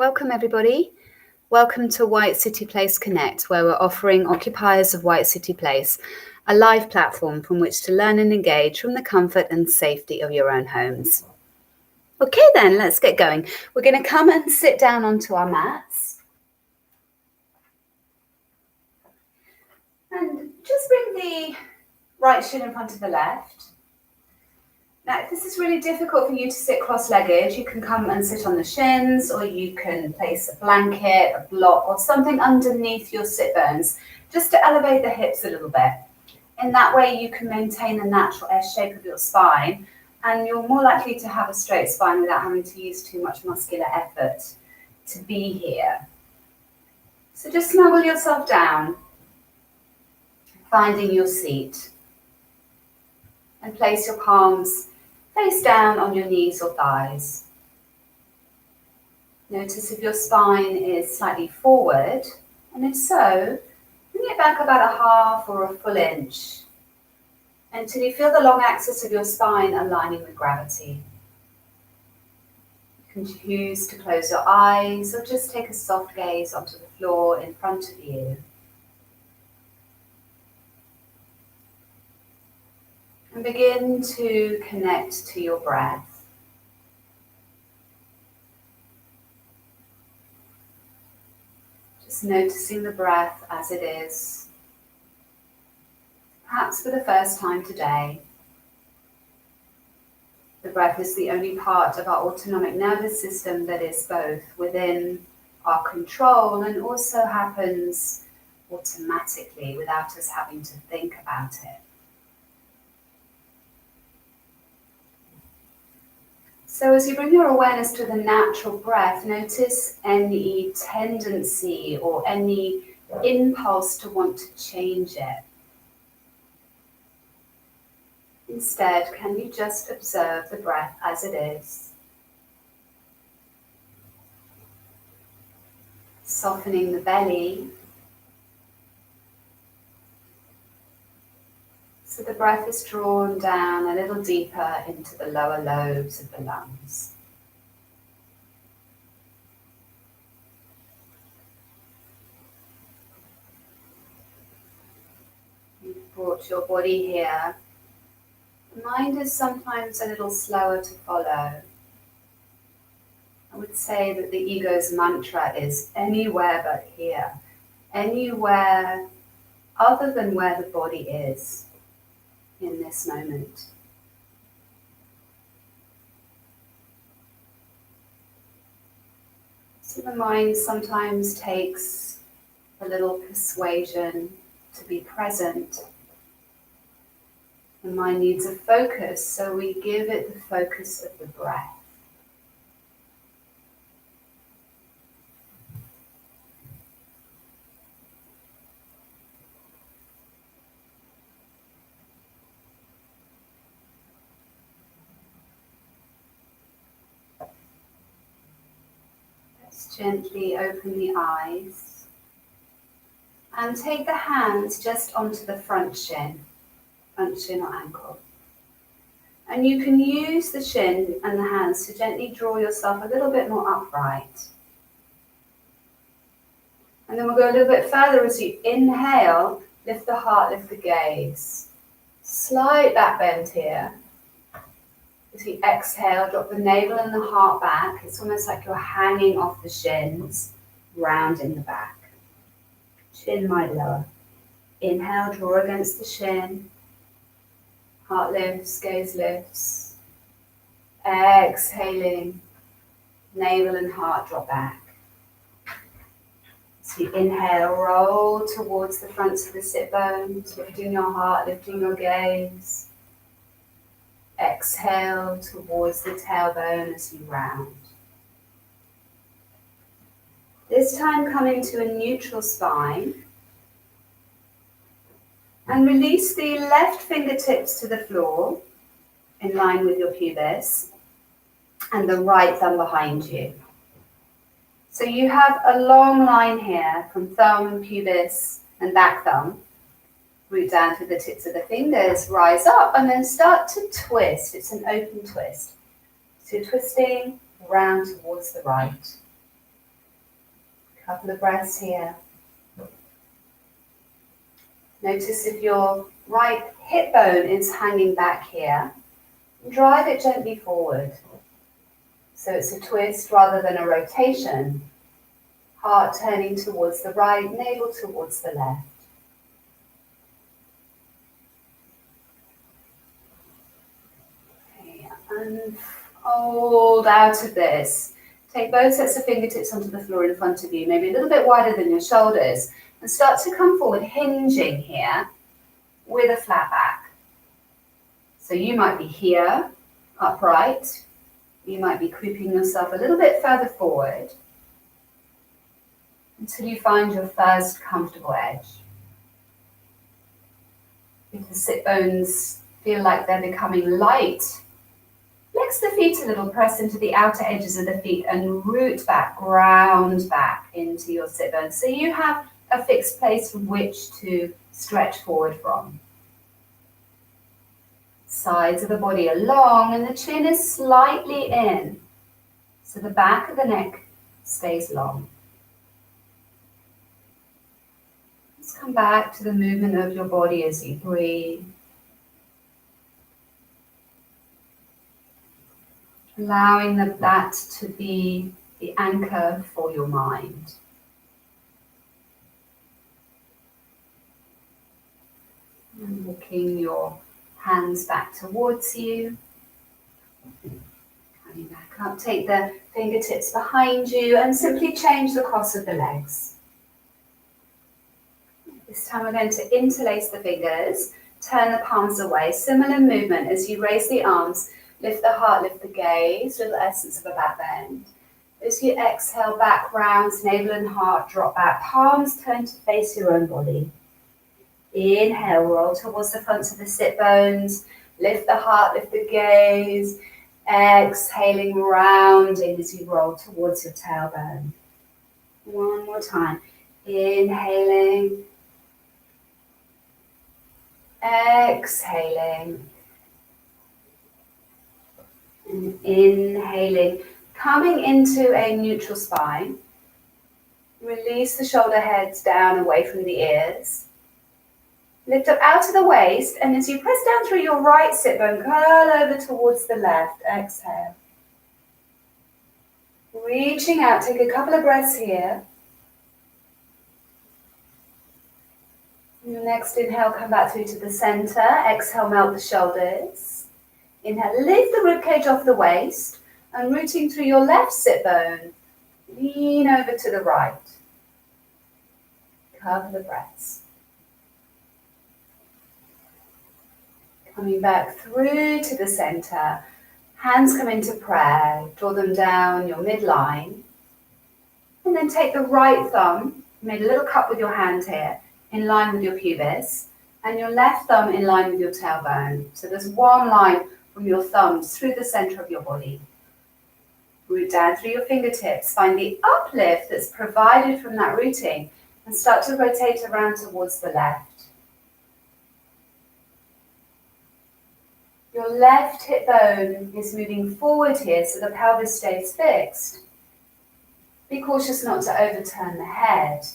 Welcome everybody. Welcome to White City Place Connect, where we're offering occupiers of White City Place a live platform from which to learn and engage from the comfort and safety of your own homes. Okay then, let's get going. We're going to come and sit down onto our mats. And just bring the right shin in front of the left. Now, if this is really difficult for you to sit cross-legged, you can come and sit on the shins, or you can place a blanket, a block, or something underneath your sit bones, just to elevate the hips a little bit. In that way, you can maintain the natural S shape of your spine, and you're more likely to have a straight spine without having to use too much muscular effort to be here. So just snuggle yourself down, finding your seat, and place your palms face down on your knees or thighs. Notice if your spine is slightly forward, and if so, bring it back about a half or a full inch until you feel the long axis of your spine aligning with gravity. You can choose to close your eyes or just take a soft gaze onto the floor in front of you. And begin to connect to your breath. Just noticing the breath as it is, perhaps for the first time today. The breath is the only part of our autonomic nervous system that is both within our control and also happens automatically without us having to think about it. So as you bring your awareness to the natural breath, notice any tendency or any impulse to want to change it. Instead, can you just observe the breath as it is? Softening the belly. So the breath is drawn down a little deeper into the lower lobes of the lungs. You've brought your body here. The mind is sometimes a little slower to follow. I would say that the ego's mantra is anywhere but here, anywhere other than where the body is in this moment. So the mind sometimes takes a little persuasion to be present. The mind needs a focus, so we give it the focus of the breath. Let's gently open the eyes and take the hands just onto the front shin or ankle. And you can use the shin and the hands to gently draw yourself a little bit more upright. And then we'll go a little bit further as you inhale, lift the heart, lift the gaze. Slight back bend here. As you exhale, drop the navel and the heart back. It's almost like you're hanging off the shins, rounding the back. Chin might lower. Inhale, draw against the shin. Heart lifts, gaze lifts. Exhaling, navel and heart drop back. So you inhale, roll towards the fronts of the sit bones, lifting your heart, lifting your gaze. Exhale towards the tailbone as you round. This time coming to a neutral spine. And release the left fingertips to the floor in line with your pubis and the right thumb behind you. So you have a long line here from thumb, pubis and back thumb. Root down through the tips of the fingers, rise up and then start to twist. It's an open twist. So you're twisting round towards the right. Couple of breaths here. Notice if your right hip bone is hanging back here. Drive it gently forward. So it's a twist rather than a rotation. Heart turning towards the right, navel towards the left. Okay, and fold out of this. Take both sets of fingertips onto the floor in front of you, maybe a little bit wider than your shoulders, and start to come forward, hinging here with a flat back. So you might be here, upright. You might be creeping yourself a little bit further forward until you find your first comfortable edge. If the sit bones feel like they're becoming light, flex the feet a little, press into the outer edges of the feet and root back, ground back into your sit bones. So you have a fixed place from which to stretch forward from. Sides of the body are long and the chin is slightly in, so the back of the neck stays long. Let's come back to the movement of your body as you breathe. Allowing that to be the anchor for your mind. And walking your hands back towards you. Coming back up, take the fingertips behind you and simply change the cross of the legs. This time we're going to interlace the fingers, turn the palms away. Similar movement as you raise the arms, lift the heart, lift the gaze, little essence of a back bend. As you exhale, back rounds, navel and heart drop back, palms turn to face your own body. Inhale, roll towards the fronts of the sit bones, lift the heart, lift the gaze. Exhaling, rounding as you roll towards your tailbone. One more time. Inhaling. Exhaling. And inhaling. Coming into a neutral spine. Release the shoulder heads down away from the ears. Lift up out of the waist, and as you press down through your right sit bone, curl over towards the left. Exhale. Reaching out, take a couple of breaths here. Next inhale, come back through to the center. Exhale, melt the shoulders. Inhale, lift the ribcage off the waist, and rooting through your left sit bone, lean over to the right. Couple of breaths. Coming back through to the center, hands come into prayer, draw them down your midline, and then take the right thumb, made a little cup with your hand here, in line with your pubis, and your left thumb in line with your tailbone. So there's one line from your thumbs through the center of your body. Root down through your fingertips, find the uplift that's provided from that rooting, and start to rotate around towards the left. Your left hip bone is moving forward here so the pelvis stays fixed. Be cautious not to overturn the head.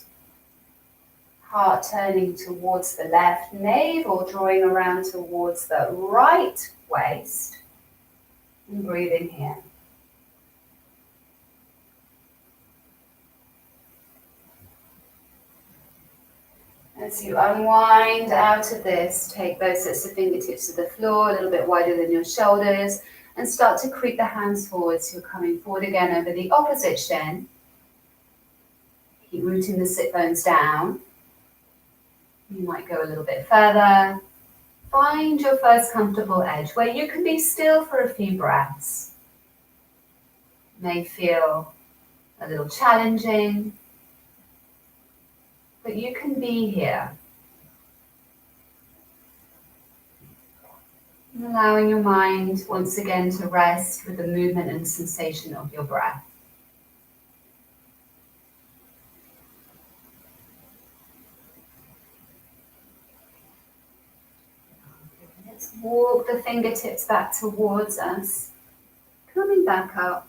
Heart turning towards the left, navel drawing around towards the right waist. And breathing here. As you unwind out of this, take both sets of fingertips to the floor, a little bit wider than your shoulders, and start to creep the hands forward. So you're coming forward again over the opposite shin. Keep rooting the sit bones down. You might go a little bit further. Find your first comfortable edge where you can be still for a few breaths. It may feel a little challenging, but you can be here. And allowing your mind once again to rest with the movement and sensation of your breath. Let's walk the fingertips back towards us, coming back up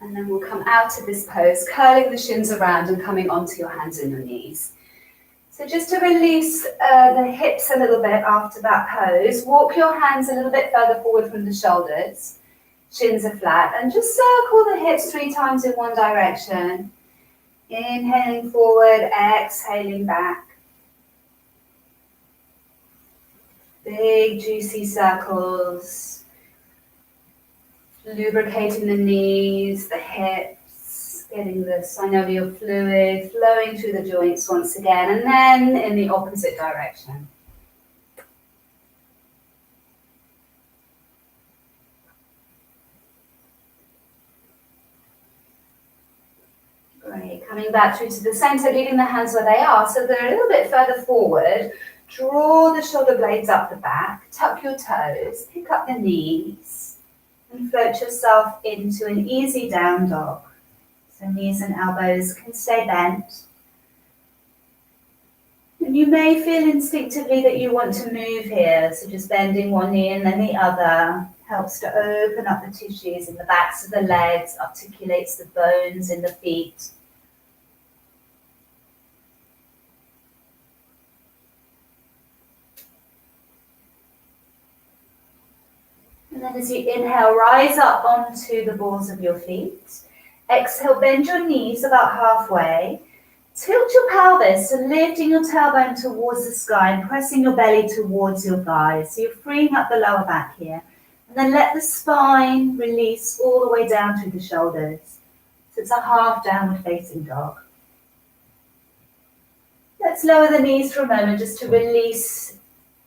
And then we'll come out of this pose, curling the shins around and coming onto your hands and your knees. So just to release the hips a little bit after that pose, walk your hands a little bit further forward from the shoulders. Shins are flat, and just circle the hips 3 times in one direction. Inhaling forward, exhaling back. Big juicy circles. Lubricating the knees, the hips, getting the synovial fluid flowing through the joints once again, and then in the opposite direction. Great, coming back through to the center, leaving the hands where they are, so they're a little bit further forward. Draw the shoulder blades up the back, tuck your toes, pick up the knees, and float yourself into an easy down dog. So knees and elbows can stay bent. And you may feel instinctively that you want to move here, so just bending one knee and then the other helps to open up the tissues in the backs of the legs, articulates the bones in the feet. And then as you inhale, rise up onto the balls of your feet. Exhale, bend your knees about halfway. Tilt your pelvis, so lifting your tailbone towards the sky and pressing your belly towards your thighs. So you're freeing up the lower back here. And then let the spine release all the way down through the shoulders. So it's a half downward facing dog. Let's lower the knees for a moment just to release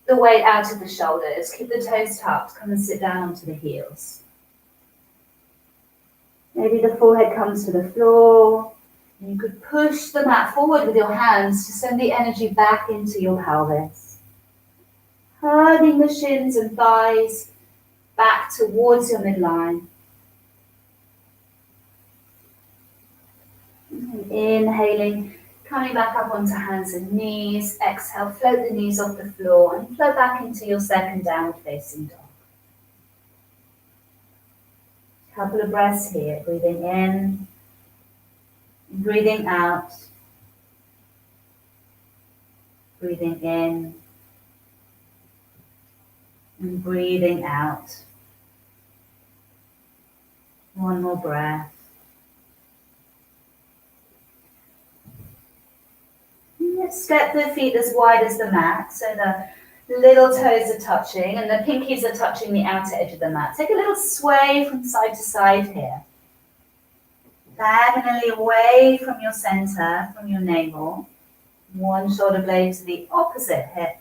the weight out of the shoulders. Keep the toes tucked. Come and sit down onto the heels. Maybe the forehead comes to the floor. You could push the mat forward with your hands to send the energy back into your pelvis. Hugging the shins and thighs back towards your midline. And inhaling, coming back up onto hands and knees. Exhale, float the knees off the floor and float back into your second downward facing dog. Couple of breaths here, breathing in, breathing out, breathing in, and breathing out. One more breath. Let's step the feet as wide as the mat, so the little toes are touching and the pinkies are touching the outer edge of the mat. Take a little sway from side to side here. Diagonally away from your center, from your navel. One shoulder blade to the opposite hip.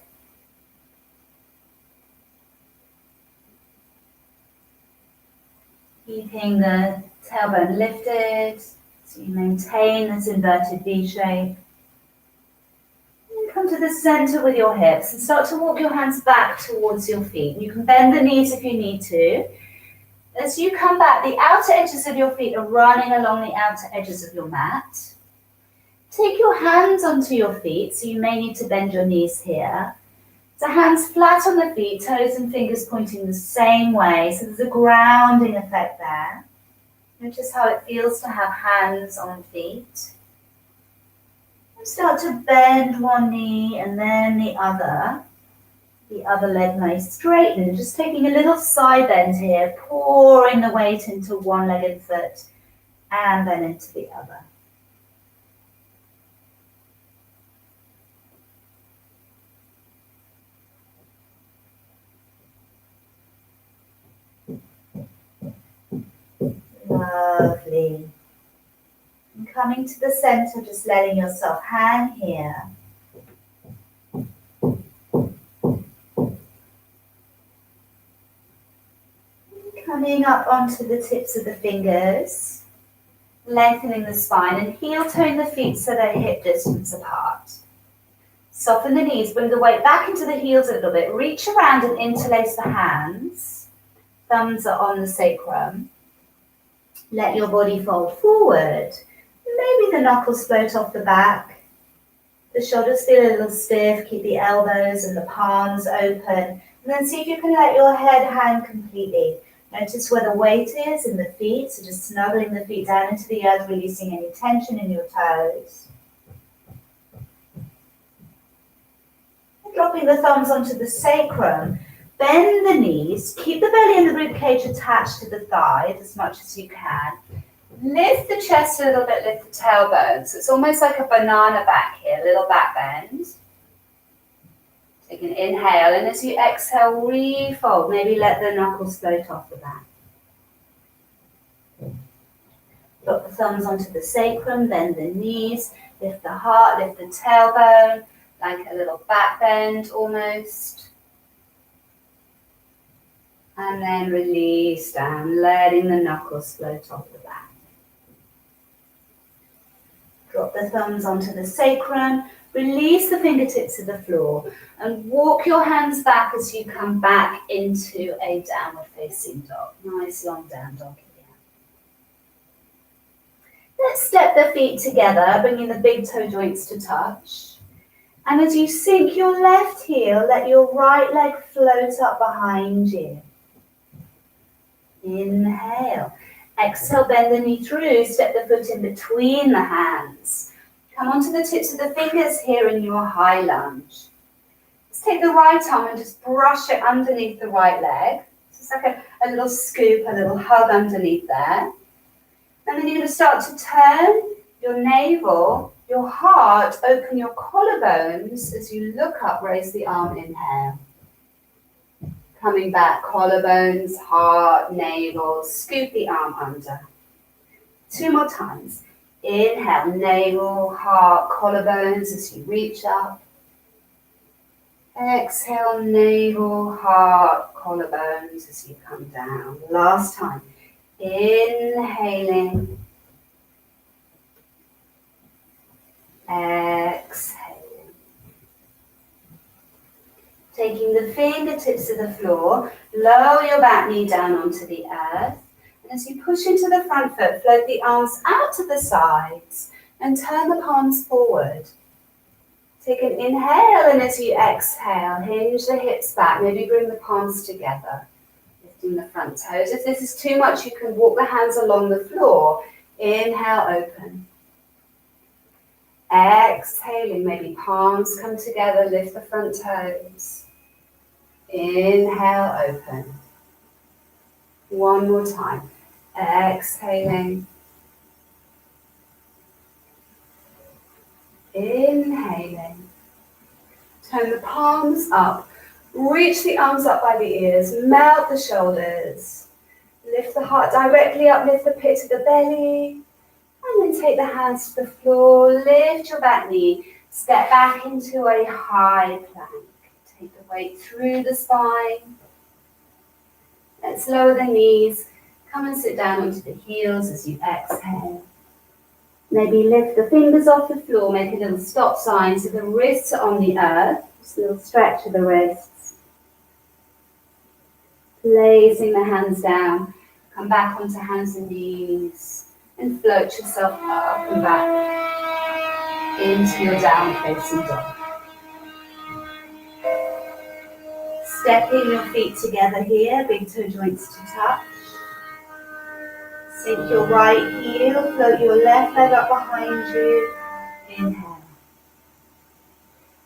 Keeping the tailbone lifted, so you maintain this inverted V shape. And come to the center with your hips and start to walk your hands back towards your feet. You can bend the knees if you need to. As you come back, the outer edges of your feet are running along the outer edges of your mat. Take your hands onto your feet, so you may need to bend your knees here. So hands flat on the feet, toes and fingers pointing the same way, so there's a grounding effect there. Notice how it feels to have hands on feet. And start to bend one knee and then the other. The other leg may straighten, just taking a little side bend here, pouring the weight into one legged foot and then into the other. Lovely. And coming to the center, just letting yourself hang here. Coming up onto the tips of the fingers, lengthening the spine and heel tone the feet so they're hip distance apart. Soften the knees, bring the weight back into the heels a little bit. Reach around and interlace the hands. Thumbs are on the sacrum. Let your body fold forward. Maybe the knuckles float off the back. The shoulders feel a little stiff. Keep the elbows and the palms open. And then see if you can let your head hang completely. Notice where the weight is in the feet, so just snuggling the feet down into the earth, releasing any tension in your toes. Dropping the thumbs onto the sacrum, bend the knees, keep the belly and the ribcage attached to the thighs as much as you can. Lift the chest a little bit, lift the tailbone. So it's almost like a banana back here, a little back bend. Take an inhale, and as you exhale, refold. Maybe let the knuckles float off the back. Drop the thumbs onto the sacrum, bend the knees, lift the heart, lift the tailbone, like a little back bend almost. And then release down, letting the knuckles float off the back. Drop the thumbs onto the sacrum, release the fingertips to the floor, and walk your hands back as you come back into a downward facing dog. Nice long down dog here. Let's step the feet together, bringing the big toe joints to touch. And as you sink your left heel, let your right leg float up behind you. Inhale. Exhale, bend the knee through, step the foot in between the hands. Come onto the tips of the fingers here in your high lunge. Let's take the right arm and just brush it underneath the right leg. So it's like a little scoop, a little hug underneath there. And then you're going to start to turn your navel, your heart, open your collarbones. As you look up, raise the arm, inhale. Coming back, collarbones, heart, navel, scoop the arm under. 2 more times. Inhale, navel, heart, collarbones as you reach up. Exhale, navel, heart, collarbones as you come down. Last time. Inhaling. Exhaling. Taking the fingertips to the floor, lower your back knee down onto the earth. And as you push into the front foot, float the arms out to the sides and turn the palms forward. Take an inhale, and as you exhale, hinge the hips back. Maybe bring the palms together, lifting the front toes. If this is too much, you can walk the hands along the floor. Inhale, open. Exhaling, maybe palms come together, lift the front toes. Inhale, open. One more time. Exhaling. Inhaling. Turn the palms up. Reach the arms up by the ears. Melt the shoulders. Lift the heart directly up. Lift the pit of the belly. And then take the hands to the floor. Lift your back knee. Step back into a high plank. Take the weight through the spine. Let's lower the knees. Come and sit down onto the heels as you exhale. Maybe lift the fingers off the floor. Make a little stop sign so the wrists are on the earth. Just a little stretch of the wrists. Placing the hands down. Come back onto hands and knees. And float yourself up and back into your downward facing dog. Stepping your feet together here, big toe joints to touch. Sink your right heel, float your left leg up behind you. Inhale.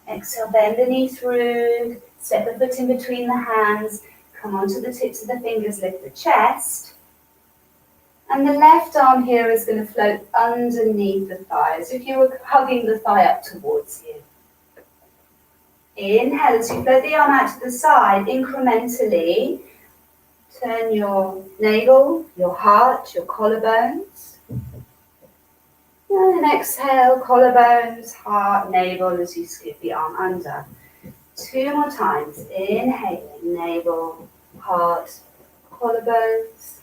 Exhale, bend the knee through, step the foot in between the hands, come onto the tips of the fingers, lift the chest. And the left arm here is going to float underneath the thigh, as if you were hugging the thigh up towards you. Inhale, as you float the arm out to the side, incrementally, turn your navel, your heart, your collarbones. And exhale, collarbones, heart, navel, as you scoop the arm under. 2 more times. Inhaling, navel, heart, collarbones.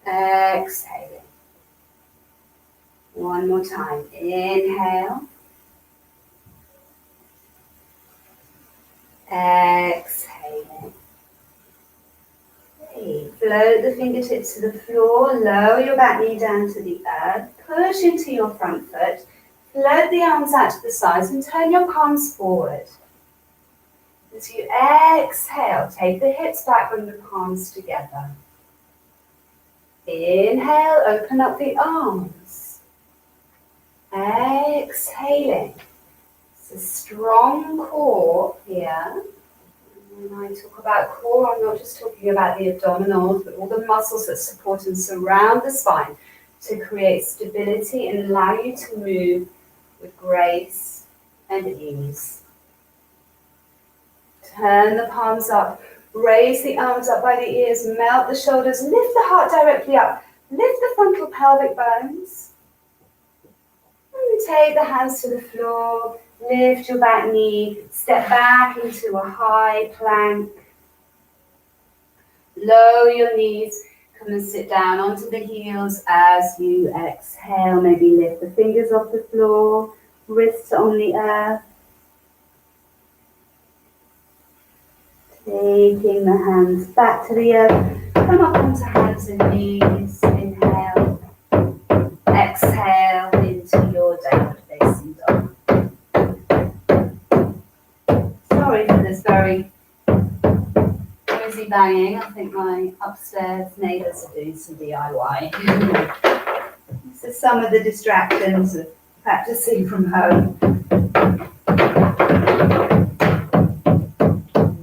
Exhaling. 1 more time. Inhale. Exhaling. Float the fingertips to the floor, lower your back knee down to the earth, push into your front foot, float the arms out to the sides and turn your palms forward. As you exhale, take the hips back, bring the palms together. Inhale, open up the arms. Exhaling. It's a strong core here. When I talk about core, I'm not just talking about the abdominals, but all the muscles that support and surround the spine to create stability and allow you to move with grace and ease. Turn the palms up, raise the arms up by the ears, melt the shoulders, lift the heart directly up, lift the frontal pelvic bones. And take the hands to the floor, lift your back knee, step back into a high plank. Lower your knees, come and sit down onto the heels as you exhale. Maybe lift the fingers off the floor, wrists on the earth. Taking the hands back to the earth, come up onto hands and knees, inhale, exhale into your downward facing dog. Sorry for this very noisy banging, I think my upstairs neighbours are doing some DIY. This is some of the distractions of practicing from home.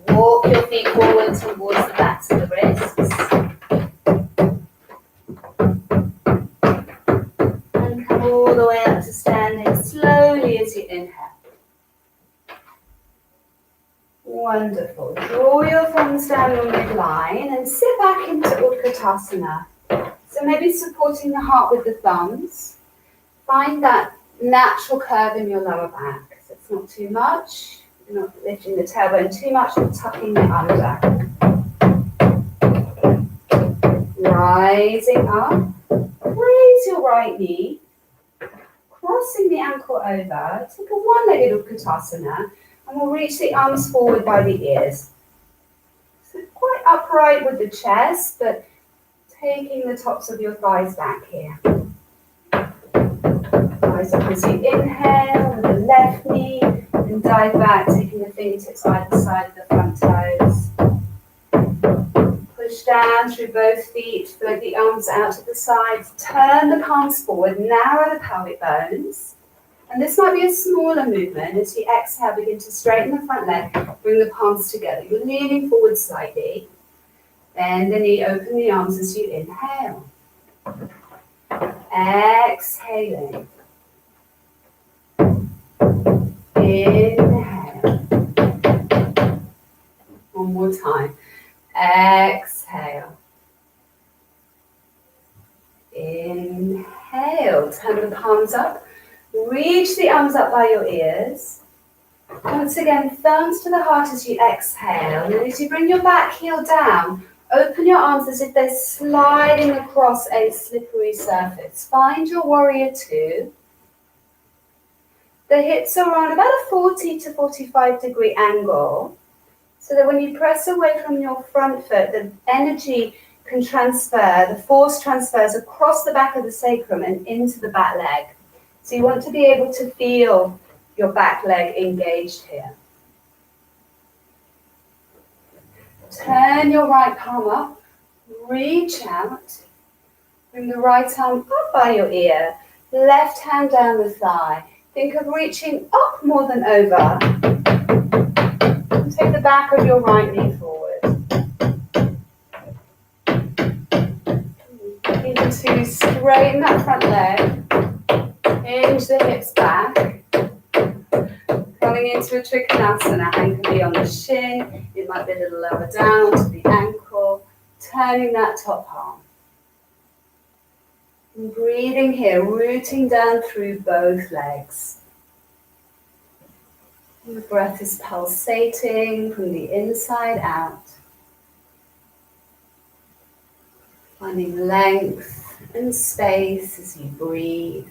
Walk your feet forward towards the backs of the wrists. And come all the way up to standing slowly as you inhale. Wonderful. Draw your thumbs down your midline and sit back into Utkatasana. So maybe supporting the heart with the thumbs. Find that natural curve in your lower back. So it's not too much. You're not lifting the tailbone too much, you're tucking it under. Rising up, raise your right knee, crossing the ankle over, take a one-legged Utkatasana, and we'll reach the arms forward by the ears. So quite upright with the chest, but taking the tops of your thighs back here. Rise up as you inhale with the left knee, and dive back, taking the fingertips either side of the front toes. Push down through both feet, float the arms out to the sides, turn the palms forward, narrow the pelvic bones. And this might be a smaller movement. As you exhale, begin to straighten the front leg, bring the palms together. You're leaning forward slightly. Bend the knee, open the arms as you inhale. Exhaling. Inhale. One more time. Exhale. Inhale. Turn the palms up. Reach the arms up by your ears. Once again, thumbs to the heart as you exhale. And as you bring your back heel down, open your arms as if they're sliding across a slippery surface. Find your warrior two. The hips are on about a 40 to 45 degree angle, so that when you press away from your front foot, the energy can transfer, the force transfers across the back of the sacrum and into the back leg. So you want to be able to feel your back leg engaged here. Turn your right palm up, reach out, bring the right arm up by your ear, left hand down the thigh. Think of reaching up more than over. And take the back of your right knee forward. Begin to straighten that front leg. Hinge the hips back. Coming into a Trikonasana, hand can be on the shin. It might be a little lower down to the ankle. Turning that top palm. And breathing here, rooting down through both legs. And the breath is pulsating from the inside out. Finding length and space as you breathe.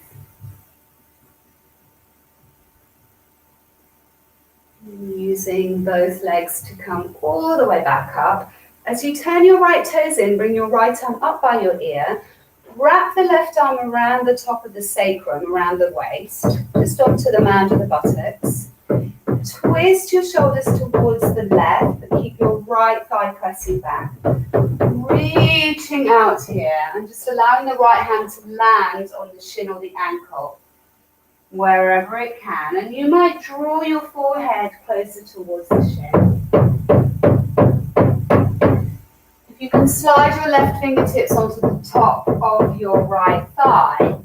And using both legs to come all the way back up. As you turn your right toes in, bring your right arm up by your ear. Wrap the left arm around the top of the sacrum, around the waist, just onto the mound of the buttocks. Twist your shoulders towards the left, but keep your right thigh pressing back. Reaching out here and just allowing the right hand to land on the shin or the ankle, wherever it can. And you might draw your forehead closer towards the shin. If you can slide your left fingertips onto the top of your right thigh,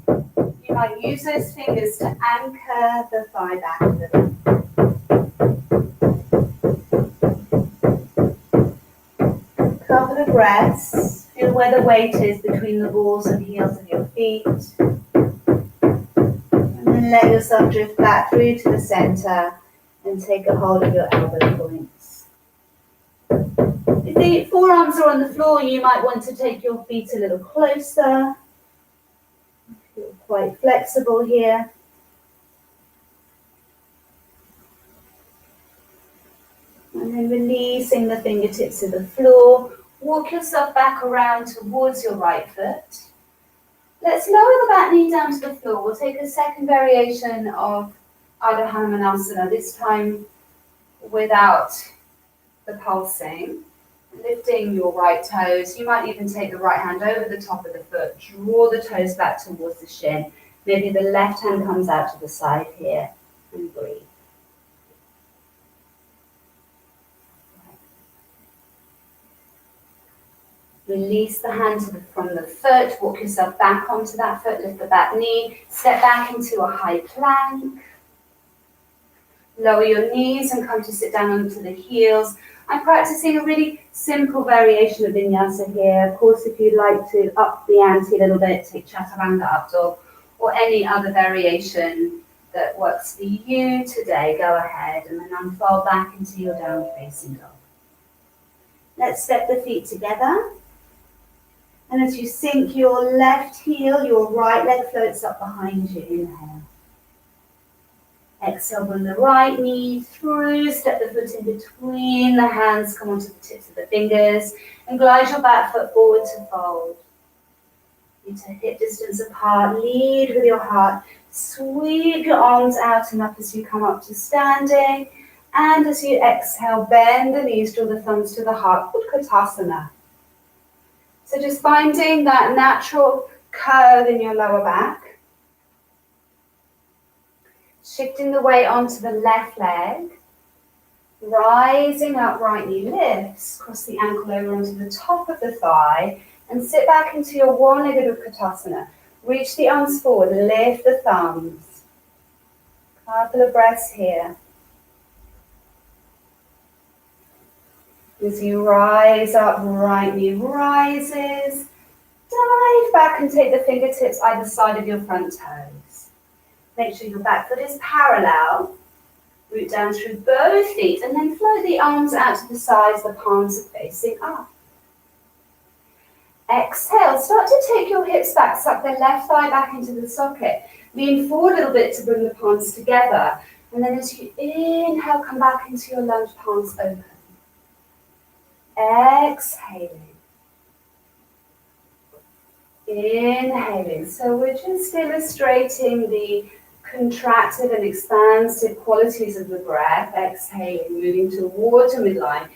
you might use those fingers to anchor the thigh back a little. Couple of breaths. Feel where the weight is between the balls and heels of your feet. And then let yourself drift back through to the center and take a hold of your elbow points. If the forearms are on the floor, you might want to take your feet a little closer. Feel quite flexible here. And then releasing the fingertips to the floor. Walk yourself back around towards your right foot. Let's lower the back knee down to the floor. We'll take a second variation of Ardha Hanumanasana, this time without the pulsing. Lifting your right toes. You might even take the right hand over the top of the foot. Draw the toes back towards the shin. Maybe the left hand comes out to the side here. And breathe. Release the hand from the foot. Walk yourself back onto that foot. Lift the back knee. Step back into a high plank. Lower your knees and come to sit down onto the heels. I'm practicing a really simple variation of vinyasa here. Of course, if you'd like to up the ante a little bit, take Chaturanga Up Dog or any other variation that works for you today, go ahead and then unfold back into your down facing dog. Let's step the feet together. And as you sink your left heel, your right leg floats up behind you. Inhale. Exhale, bring the right knee through, step the foot in between the hands, come onto the tips of the fingers, and glide your back foot forward to fold. Into hip distance apart, lead with your heart, sweep your arms out and up as you come up to standing, and as you exhale, bend the knees, draw the thumbs to the heart, Utkatasana. So just finding that natural curve in your lower back. Shifting the weight onto the left leg, rising up, right knee lifts, cross the ankle over onto the top of the thigh, and sit back into your one-legged Utkatasana. Reach the arms forward, lift the thumbs. Couple of breaths here. As you rise up, right knee rises, dive back and take the fingertips either side of your front toes. Make sure your back foot is parallel. Root down through both feet and then float the arms out to the sides, the palms are facing up. Exhale, start to take your hips back, suck the left thigh back into the socket. Lean forward a little bit to bring the palms together. And then as you inhale, come back into your lunge, palms open. Exhaling. Inhaling. So we're just illustrating the contracted and expansive qualities of the breath. Exhaling, moving towards your midline.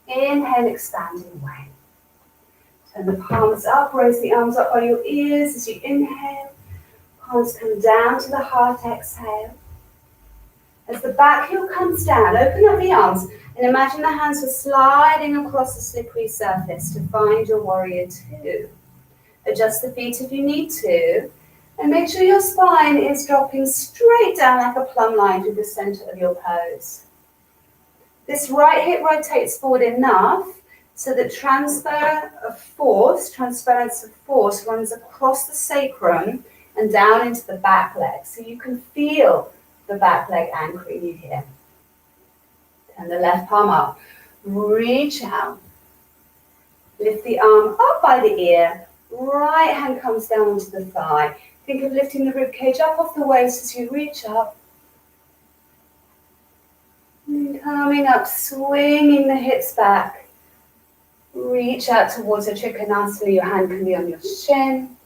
Inhale, expanding away. Turn the palms up, raise the arms up by your ears as you inhale. Palms come down to the heart, exhale. As the back heel comes down, open up the arms and imagine the hands are sliding across the slippery surface to find your warrior two. Adjust the feet if you need to, and make sure your spine is dropping straight down like a plumb line to the center of your pose. This right hip rotates forward enough so that transference of force runs across the sacrum and down into the back leg. So you can feel the back leg anchoring you here. Turn the left palm up. Reach out. Lift the arm up by the ear. Right hand comes down onto the thigh. Think of lifting the rib cage up off the waist as you reach up. And coming up, swinging the hips back. Reach out towards a Trikonasana. Your hand can be on your shin.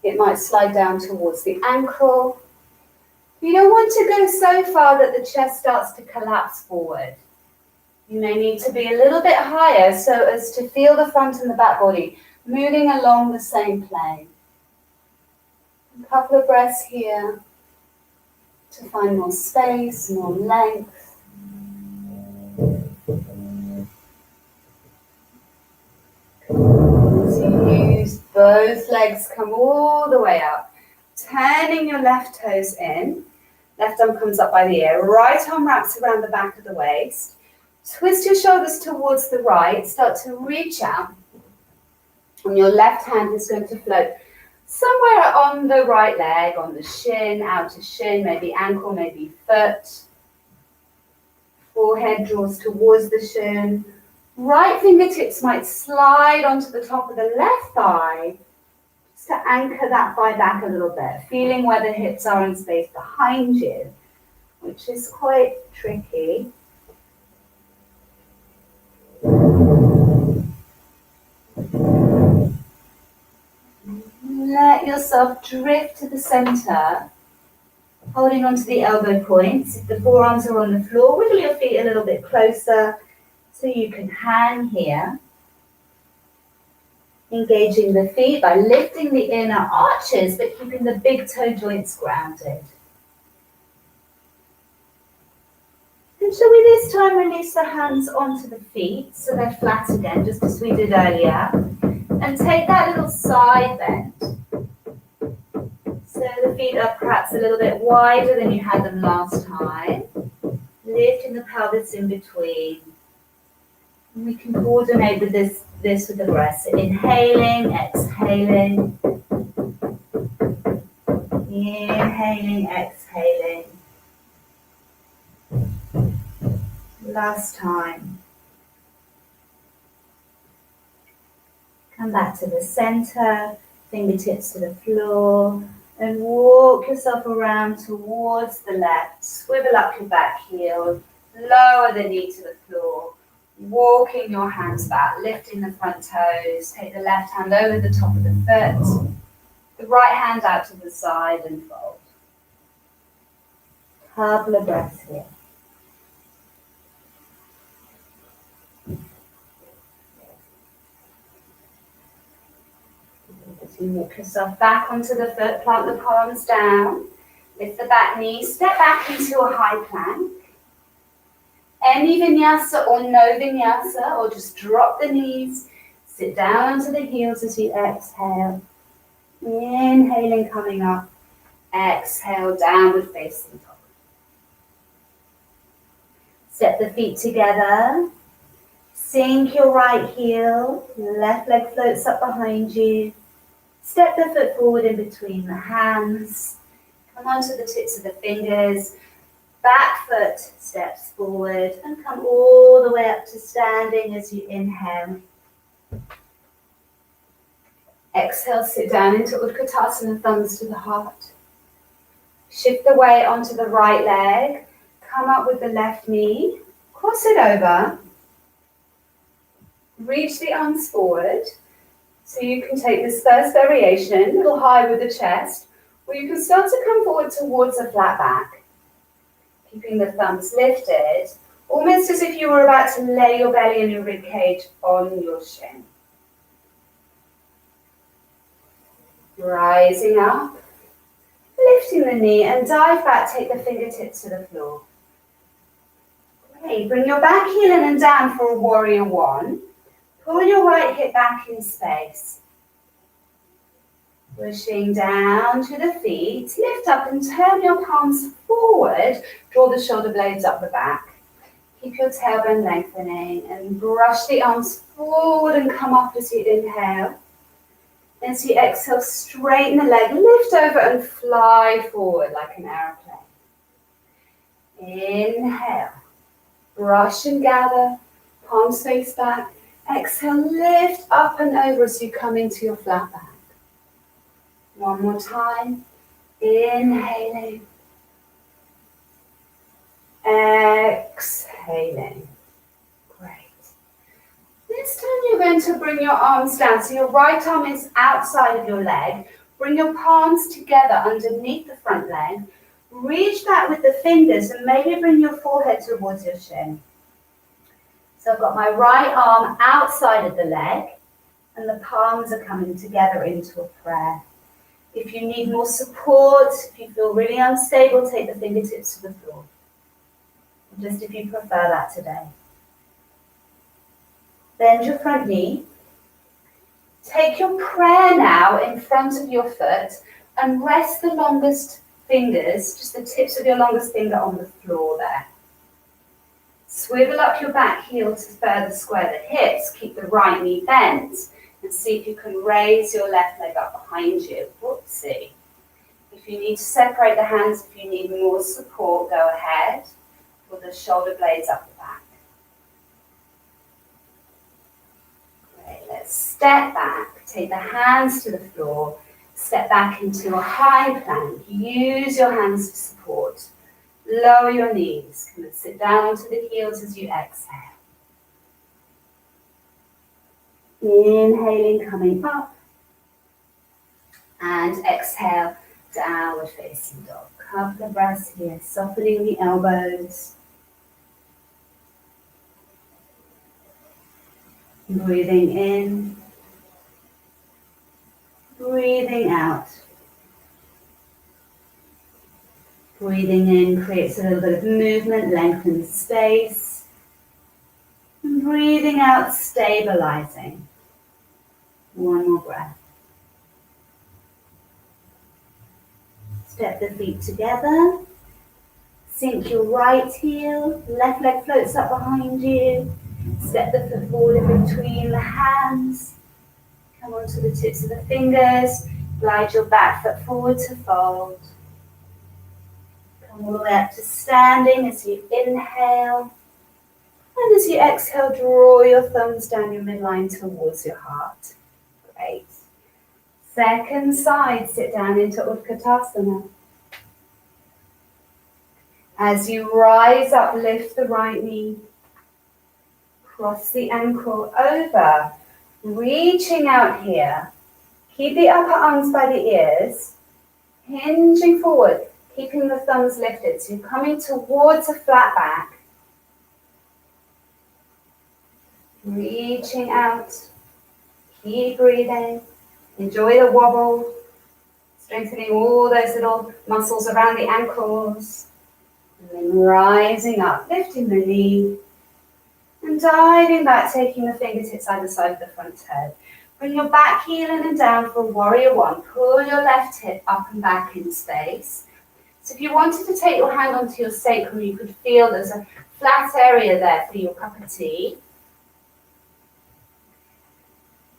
It might slide down towards the ankle. You don't want to go so far that the chest starts to collapse forward. You may need to be a little bit higher so as to feel the front and the back body moving along the same plane. A couple of breaths here to find more space, more length. As you use both legs, come all the way up. Turning your left toes in. Left arm comes up by the ear. Right arm wraps around the back of the waist. Twist your shoulders towards the right. Start to reach out. And your left hand is going to float somewhere on the right leg, on the shin, outer shin, maybe ankle, maybe foot. Forehead draws towards the shin. Right fingertips might slide onto the top of the left thigh, just to anchor that thigh back a little bit, feeling where the hips are in space behind you, which is quite tricky. Let yourself drift to the center, holding onto the elbow points. If the forearms are on the floor, wiggle your feet a little bit closer so you can hang here. Engaging the feet by lifting the inner arches, but keeping the big toe joints grounded. And shall we this time release the hands onto the feet so they're flat again, just as we did earlier. And take that little side bend. So the feet are perhaps a little bit wider than you had them last time. Lifting the pelvis in between. And we can coordinate with this with the breath. So inhaling, exhaling. Inhaling, exhaling. Last time. Come back to the center, fingertips to the floor, and walk yourself around towards the left. Swivel up your back heel, lower the knee to the floor, walking your hands back, lifting the front toes. Take the left hand over the top of the foot, the right hand out to the side and fold. Couple of breaths here. As you walk yourself back onto the foot, plant the palms down, lift the back knee, step back into a high plank. Any vinyasa or no vinyasa, or just drop the knees, sit down onto the heels as you exhale. Inhaling, coming up, exhale, downward facing dog. Step the feet together, sink your right heel, left leg floats up behind you. Step the foot forward in between the hands. Come onto the tips of the fingers. Back foot steps forward and come all the way up to standing as you inhale. Exhale, sit down into Utkatasana, thumbs to the heart. Shift the weight onto the right leg. Come up with the left knee. Cross it over. Reach the arms forward. So you can take this first variation, a little high with the chest, or you can start to come forward towards a flat back. Keeping the thumbs lifted, almost as if you were about to lay your belly and your rib cage on your shin. Rising up, lifting the knee and dive back, take the fingertips to the floor. Great, bring your back heel in and down for a warrior one. Pull your right hip back in space. Pushing down to the feet, lift up and turn your palms forward. Draw the shoulder blades up the back. Keep your tailbone lengthening and brush the arms forward and come up as you inhale. As you exhale, straighten the leg, lift over and fly forward like an aeroplane. Inhale, brush and gather, palms face back. Exhale, lift up and over as you come into your flat back. One more time. Inhaling. Exhaling. Great. This time you're going to bring your arms down. So your right arm is outside of your leg. Bring your palms together underneath the front leg. Reach back with the fingers and maybe bring your forehead towards your shin. So I've got my right arm outside of the leg and the palms are coming together into a prayer. If you need more support, if you feel really unstable, take the fingertips to the floor. Just if you prefer that today. Bend your front knee. Take your prayer now in front of your foot and rest the longest fingers, just the tips of your longest finger on the floor there. Swivel up your back heel to further square the hips. Keep the right knee bent and see if you can raise your left leg up behind you. Whoopsie. If you need to separate the hands, if you need more support, go ahead. Pull the shoulder blades up the back. Great, let's step back. Take the hands to the floor. Step back into a high plank. Use your hands for support. Lower your knees. Come and sit down onto the heels as you exhale. Inhaling, coming up. And exhale, downward facing dog. Couple of breaths here, softening the elbows. Breathing in. Breathing out. Breathing in creates a little bit of movement, lengthens space. And breathing out, stabilizing. One more breath. Step the feet together. Sink your right heel. Left leg floats up behind you. Step the foot forward in between the hands. Come onto the tips of the fingers. Glide your back foot forward to fold. Come all the way up to standing as you inhale. And as you exhale, draw your thumbs down your midline towards your heart. Great. Second side, sit down into Utkatasana. As you rise up, lift the right knee. Cross the ankle over. Reaching out here. Keep the upper arms by the ears. Hinging forward, keeping the thumbs lifted. So you're coming towards a flat back. Reaching out. Keep breathing. Enjoy the wobble. Strengthening all those little muscles around the ankles. And then rising up, lifting the knee. And diving back, taking the fingertips either side of the front toe. Bring your back heel in and down for warrior one. Pull your left hip up and back in space. So if you wanted to take your hand onto your sacrum, you could feel there's a flat area there for your cup of tea.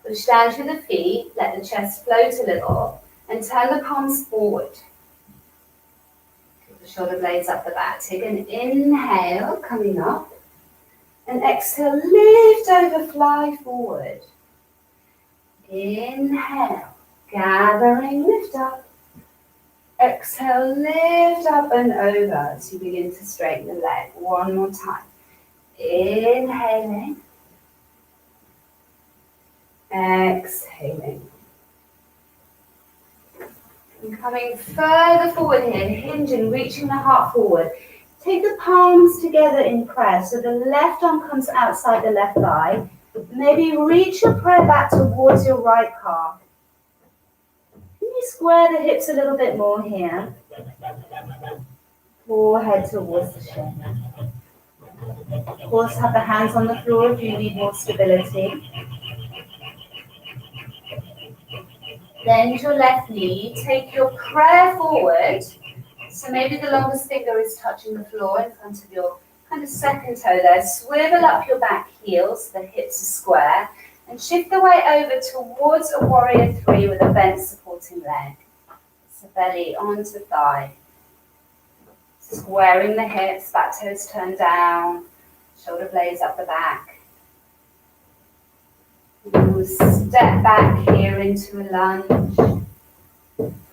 Push down to the feet, let the chest float a little, and turn the palms forward. Keep the shoulder blades up the back. Take an inhale, coming up. And exhale, lift over, fly forward. Inhale, gathering, lift up. Exhale, lift up and over as you begin to straighten the leg. One more time. Inhaling. Exhaling. And coming further forward here, hinging, reaching the heart forward. Take the palms together in prayer. So the left arm comes outside the left thigh. Maybe reach your prayer back towards your right calf. Can you square the hips a little bit more here? Forehead towards the shin. Of course, have the hands on the floor if you need more stability. Bend your left knee. Take your prayer forward. So maybe the longest finger is touching the floor in front of your kind of second toe there. Swivel up your back heel so the hips are square. And shift the weight over towards a warrior three with a bent supporting leg. So belly onto thigh. Squaring the hips, back toes turned down. Shoulder blades up the back. We'll step back here into a lunge.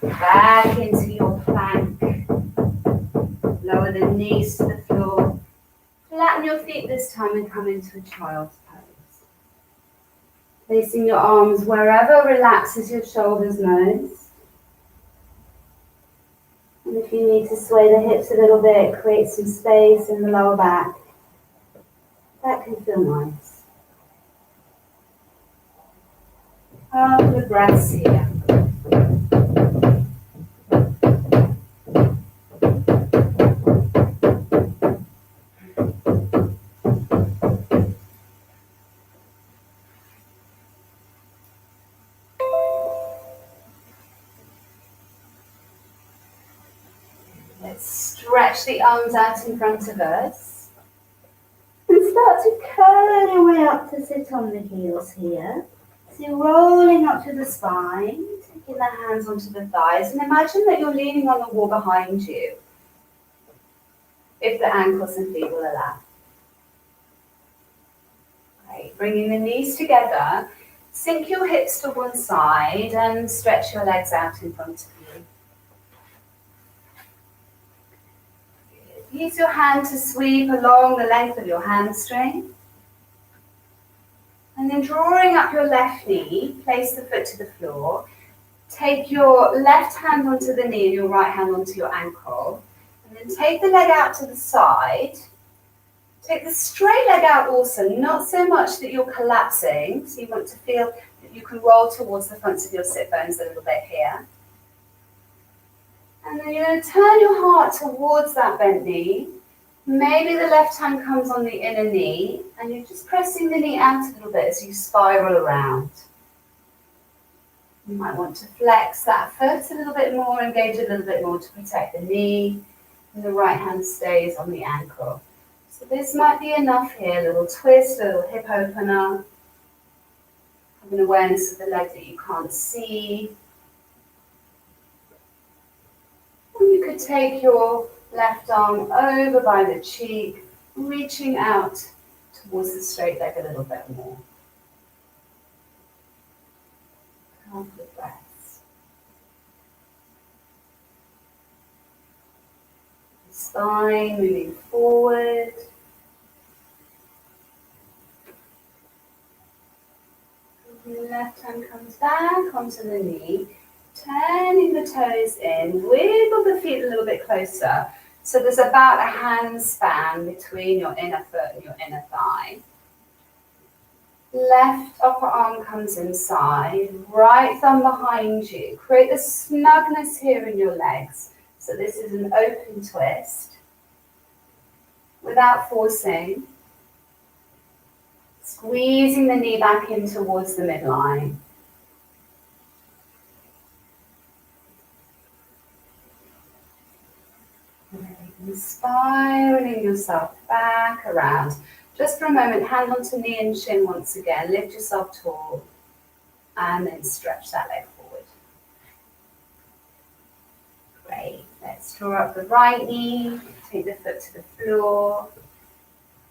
Back into your plank. Lower the knees to the floor. Flatten your feet this time and come into a child's pose. Placing your arms wherever relaxes your shoulders most. And if you need to sway the hips a little bit, create some space in the lower back, that can feel nice. Couple of breaths here. Let's stretch the arms out in front of us. And start to curl your way up to sit on the heels here. So you're rolling up to the spine, taking the hands onto the thighs, and imagine that you're leaning on the wall behind you, if the ankles and feet will allow. Great, bringing the knees together, sink your hips to one side and stretch your legs out in front of you. Use your hand to sweep along the length of your hamstring. And then drawing up your left knee, place the foot to the floor. Take your left hand onto the knee and your right hand onto your ankle. And then take the leg out to the side. Take the straight leg out also, not so much that you're collapsing. So you want to feel that you can roll towards the fronts of your sit bones a little bit here. And then you're going to turn your heart towards that bent knee. Maybe the left hand comes on the inner knee, and you're just pressing the knee out a little bit as you spiral around. You might want to flex that foot a little bit more, engage a little bit more to protect the knee, and the right hand stays on the ankle. So this might be enough here, a little twist, a little hip opener. Have an awareness of the leg that you can't see. And you could take your left arm over by the cheek, reaching out towards the straight leg a little bit more. Couple of breaths. Spine moving forward. The left hand comes back onto the knee. Turning the toes in, wiggle the feet a little bit closer. So there's about a hand span between your inner foot and your inner thigh. Left upper arm comes inside, right thumb behind you. Create a snugness here in your legs. So this is an open twist. Without forcing. Squeezing the knee back in towards the midline. And spiraling yourself back around. Just for a moment, hand onto knee and shin once again. Lift yourself tall. And then stretch that leg forward. Great. Let's draw up the right knee. Take the foot to the floor.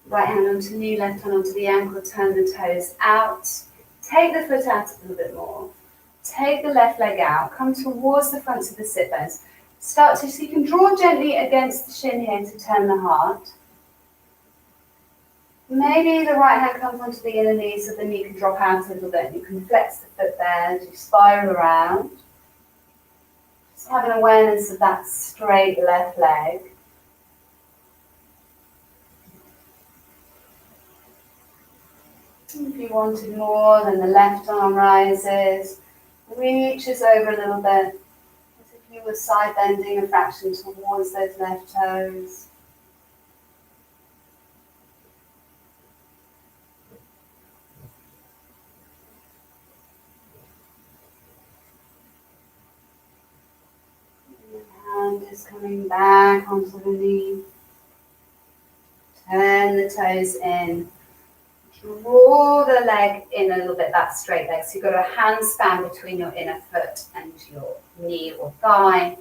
Right hand onto knee, left hand onto the ankle. Turn the toes out. Take the foot out a little bit more. Take the left leg out. Come towards the fronts of the sit bones. Start to, so you can draw gently against the shin here to turn the heart. Maybe the right hand comes onto the inner knee so the knee can drop out a little bit. You can flex the foot there as you spiral around. Just have an awareness of that straight left leg. If you wanted more, then the left arm rises, reaches over a little bit. You were side bending a fraction towards those left toes. And the hand is coming back onto the knee. Turn the toes in. Draw the leg in a little bit, that straight leg. So you've got a hand span between your inner foot and your knee or thigh.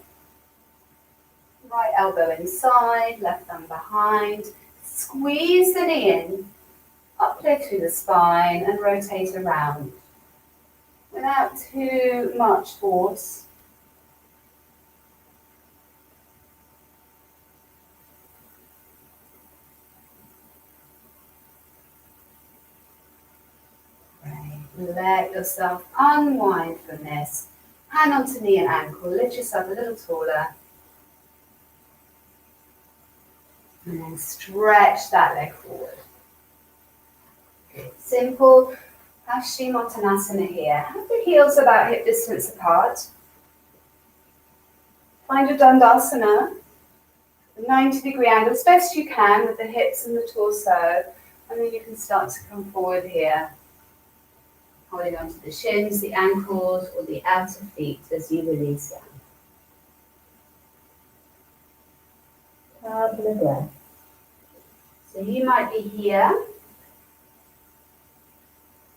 Right elbow inside, left thumb behind. Squeeze the knee in, uplift through the spine and rotate around. Without too much force. Let yourself unwind from this. Hand onto knee and ankle. Lift yourself a little taller. And then stretch that leg forward. Simple Paschimottanasana here. Have the heels about hip distance apart. Find your Dandasana, a 90-degree angle as best you can with the hips and the torso. And then you can start to come forward here, holding onto the shins, the ankles, or the outer feet as you release down. Couple of breaths. So you might be here,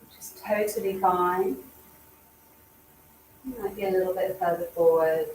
which is totally fine. You might be a little bit further forward.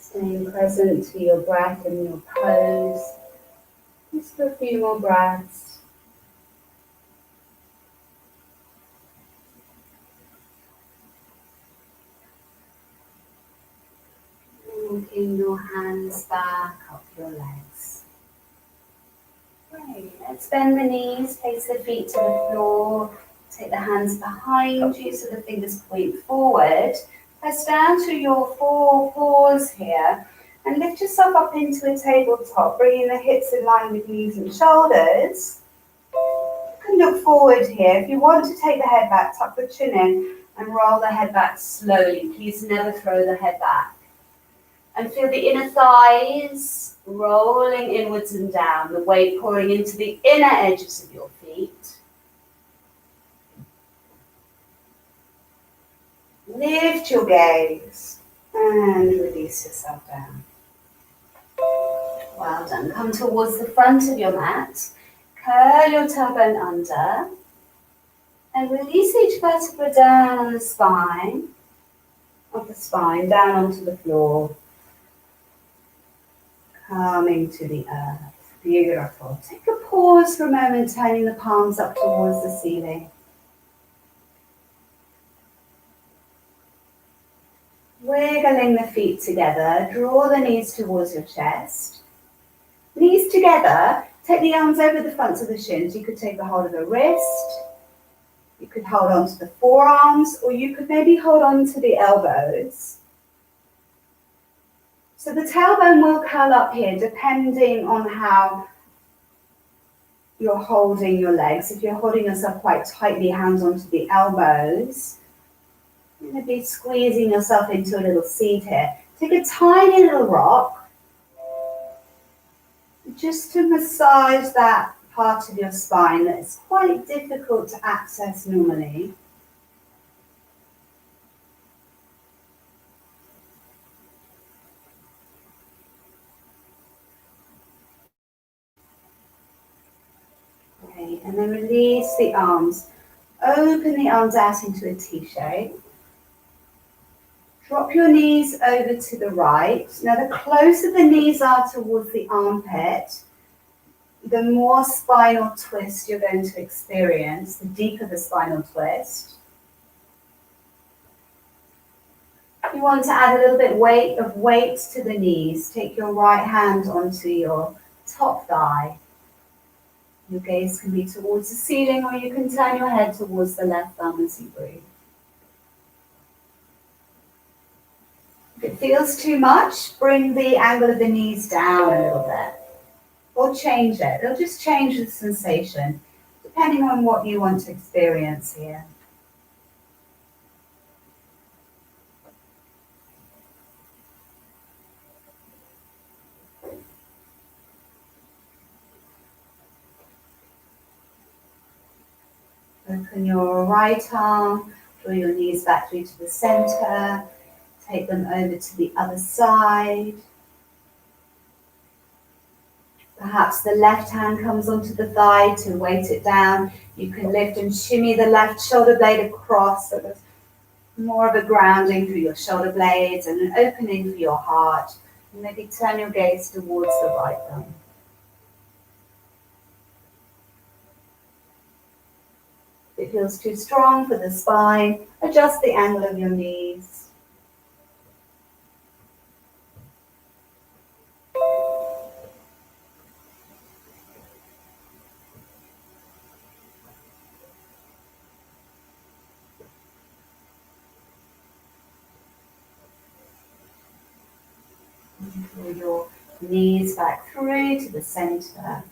Staying present to your breath and your pose. Just for a few more breaths. Walking your hands back up your legs. Great. Let's bend the knees, place the feet to the floor. Take the hands behind you so the fingers point forward. Press down to your four paws here and lift yourself up into a tabletop, bringing the hips in line with knees and shoulders. You can look forward here. If you want to take the head back, tuck the chin in and roll the head back slowly. Please never throw the head back. And feel the inner thighs rolling inwards and down, the weight pouring into the inner edges of your feet. Lift your gaze and release yourself down. Well done. Come towards the front of your mat. Curl your tailbone under. And release each vertebra down on the spine. Of the spine, down onto the floor. Coming to the earth. Beautiful. Take a pause for a moment, turning the palms up towards the ceiling. Wiggling the feet together, draw the knees towards your chest. Knees together, take the arms over the fronts of the shins. You could take the hold of the wrist, you could hold on to the forearms, or you could maybe hold on to the elbows. So the tailbone will curl up here depending on how you're holding your legs. If you're holding yourself quite tightly, hands onto the elbows, you're going to be squeezing yourself into a little seat here. Take a tiny little rock just to massage that part of your spine that is quite difficult to access normally. Okay, and then release the arms. Open the arms out into a T shape. Drop your knees over to the right. Now, the closer the knees are towards the armpit, the more spinal twist you're going to experience, the deeper the spinal twist. If you want to add a little bit of weight to the knees, take your right hand onto your top thigh. Your gaze can be towards the ceiling, or you can turn your head towards the left thumb as you breathe. If it feels too much, bring the angle of the knees down a little bit. Or change it. It'll just change the sensation, depending on what you want to experience here. Open your right arm, draw your knees back through to the center, take them over to the other side. Perhaps the left hand comes onto the thigh to weight it down. You can lift and shimmy the left shoulder blade across, so there's More of a grounding through your shoulder blades and an opening for your heart. And maybe turn your gaze towards the right thumb. If it feels too strong for the spine, adjust the angle of your knees. Pull your knees back through to the center.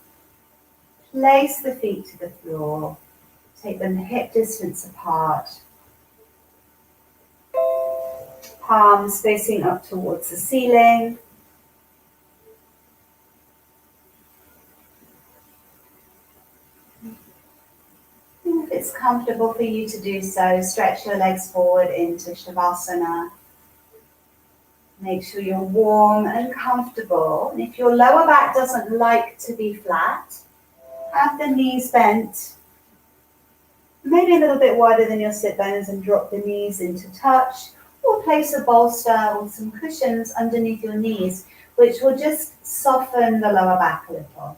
Place the feet to the floor. Take them hip distance apart. Palms facing up towards the ceiling. And if it's comfortable for you to do so, stretch your legs forward into Shavasana. Make sure you're warm and comfortable. And if your lower back doesn't like to be flat, have the knees bent, maybe a little bit wider than your sit bones, and drop the knees into touch, or place a bolster or some cushions underneath your knees, which will just soften the lower back a little.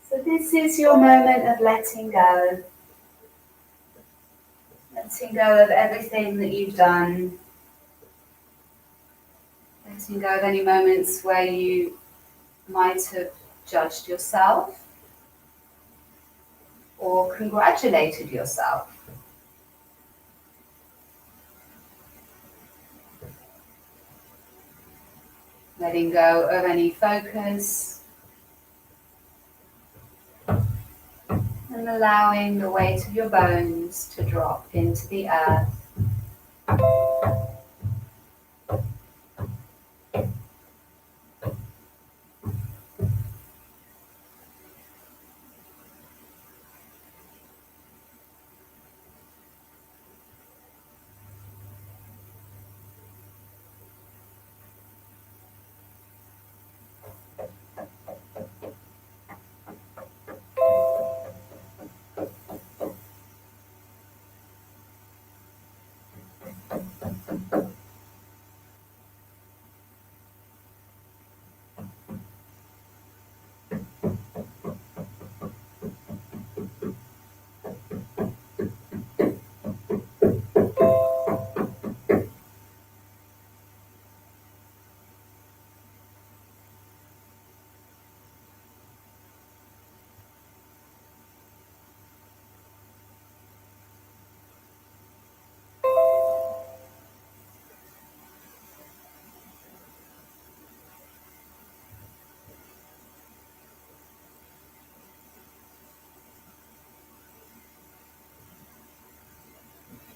So this is your moment of letting go. Letting go of everything that you've done. Letting go of any moments where you might have judged yourself or congratulated yourself. Letting go of any focus and allowing the weight of your bones to drop into the earth.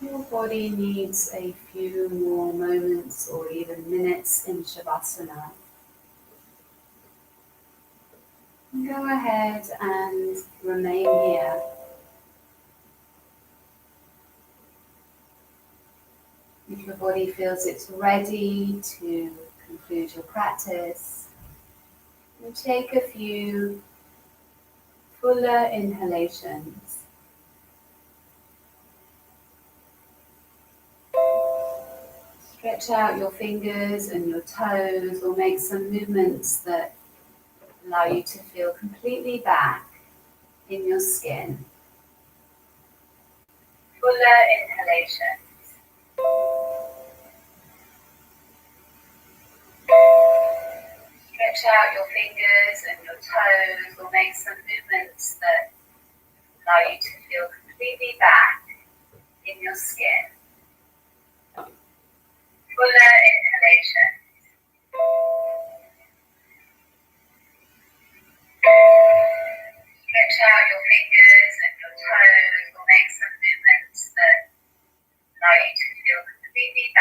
Your body needs a few more moments or even minutes in Shavasana. Go ahead and remain here. If your body feels it's ready to conclude your practice, you take a few fuller inhalations. Stretch out your fingers and your toes, or make some movements that allow you to feel completely back in your skin. Fuller inhalations. Stretch out your fingers and your toes, or make some movements that allow you to feel completely back in your skin. Fuller inhalations. Stretch out your fingers and your toes, or make some movements that allow you to feel completely